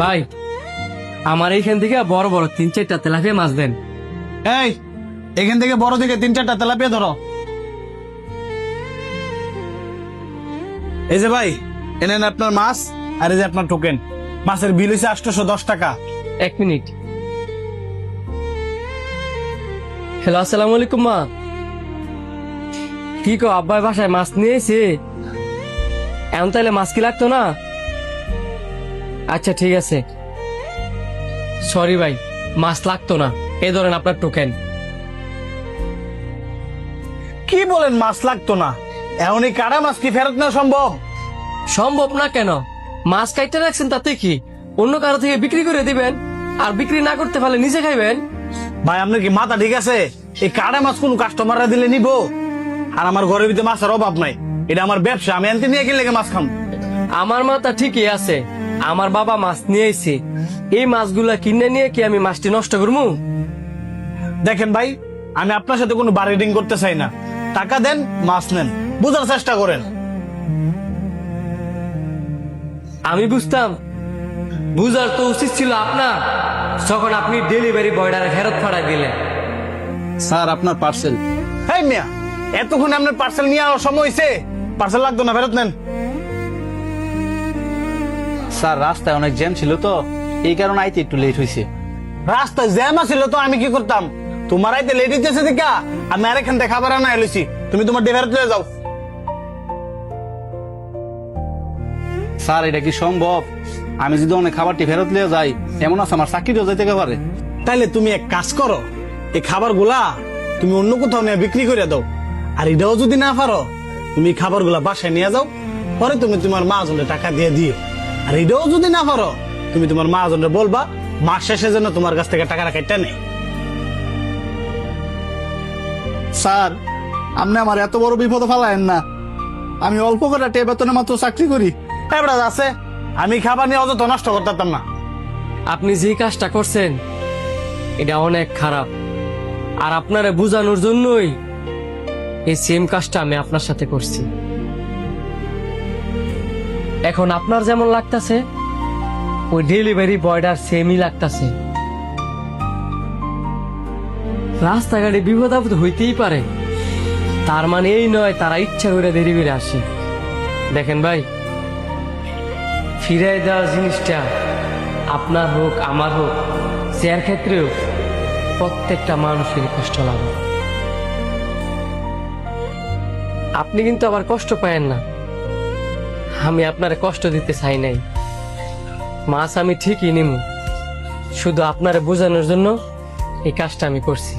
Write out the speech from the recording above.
ভাই আমার এইখান থেকে বড় বড় 3-4টা তেলাপিয়া মাছ দেন। এই এখান থেকে বড় থেকে 3-4টা তেলাপিয়া ধরো। এই যে ভাই, এনেন আপনার মাছ, আর এই যে আপনার টোকেন। মাছের বিল হয়েছে 810 টাকা। 1 মিনিট। হ্যালো, আসসালামু আলাইকুম মা। কি কো আব্বাই বাসায় মাছ নিয়ে এসে? এখন তাইলে মাছ কি লাগতো না? আচ্ছা ঠিক আছে, সরি ভাই, মাছ লাগতো না। এই ধরেন আপনার টোকেন। কি বলেন মাছ লাগতো না? এখন এই কাটা মাছ কি ফেরত নেওয়া সম্ভব? সম্ভব না কেন? মাছ কাইটে রাখছেন তাতে কি? অন্য কারো থেকে বিক্রি করে দিবেন, আর বিক্রি না করতে পারলে নিজে খাইবেন। ভাই আপনার কি মাথা ঠিক আছে? এই কাটা মাছ কোন কাস্টমাররা দিলে নিবো? আর আমার ঘরের ভিতরে মাছের অভাব নাই, এটা আমার ব্যবসা, আমি আনতে নিয়ে গেলে মাছ খাম। আমার মাথা ঠিকই আছে, আমার বাবা মাছ নিয়ে আইছে। এই মাছগুলা কিনে নিয়ে কি আমি মাছটি নষ্ট করবো? দেখেন ভাই, আমি আপনার সাথে কোনো বার্গেনিং করতে চাই না। টাকা দেন, মাছ নেন, বোঝার চেষ্টা করেন। আমি বুঝতাম, বুঝার তো উচিত ছিল আপনার, যখন আপনি ডেলিভারি বয়ডারে ফেরত ফাড়াই দিলেন। স্যার আপনার পার্সেল। এই মিয়া, এতক্ষণ আপনার পার্সেল নিয়ে আসার সময় হয়েছে? পার্সেল লাগতো না, ফেরত নেন। স্যার রাস্তায় অনেক জ্যাম ছিল তো, এই কারণে আইতে একটু লেট হয়েছে। রাস্তায় জ্যাম আছিল তো আমি কি করতাম? তোমার আইতে লেট হইতেছে দেখা আমি আরেকখান থেকে খাবার আনা এলেছি। তুমি তোমার ডেলিভারি লয়ে যাও। স্যার এটা কি সম্ভব? আমি যদি অনেক খাবারটি ফেরত নিয়ে যাই, এমন আছে আমার চাকরিও যাইতে পারে। তাইলে তুমি এক কাজ করো, এই খাবার গুলা তুমি অন্য কোথাও নিয়ে বিক্রি করে দাও। আর এটাও যদি না পারো, তুমি খাবার গুলা বাসায় নিয়ে যাও, পরে তুমি তোমার মা জনের টাকা দিয়ে দিও। আর এটাও যদি না পারো, তুমি তোমার মা জনের বলবা মাস শেষে যেন তোমার কাছ থেকে টাকা রাখাইটা নেই। স্যার আপনি আমার এত বড় বিপদ ফেলায়েন না। আমি অল্প করে বেতনে মাত্র চাকরি করি। এবার আছে, আমি খাবার নিয়ে অযথা নষ্ট করতাম না। আপনি যে কাজটা করছেন এটা অনেক খারাপ, আর আপনারে বোঝানোর জন্যই এই সেম কাজটা আমি আপনার সাথে করছি। এখন আপনার যেমন লাগতাছে, ওই ডেলিভারি বয়ডার সেমই লাগতাছে। রাস্তাঘাটে বিপদ আপদ হইতেই পারে, তার মানে এই নয় তারা ইচ্ছা করে দেরি করে আসে। দেখেন ভাই, ফিরাই দেওয়ার জিনিসটা আপনার হোক আমার হোক, যার ক্ষেত্রেও প্রত্যেকটা মানুষের কষ্ট লাগে। আপনি কিন্তু আবার কষ্ট পায়েন না, আমি আপনার কষ্ট দিতে চাই নাই। মাছ আমি ঠিকই নিব, শুধু আপনারে বোঝানোর জন্য এই কাজটা আমি করছি।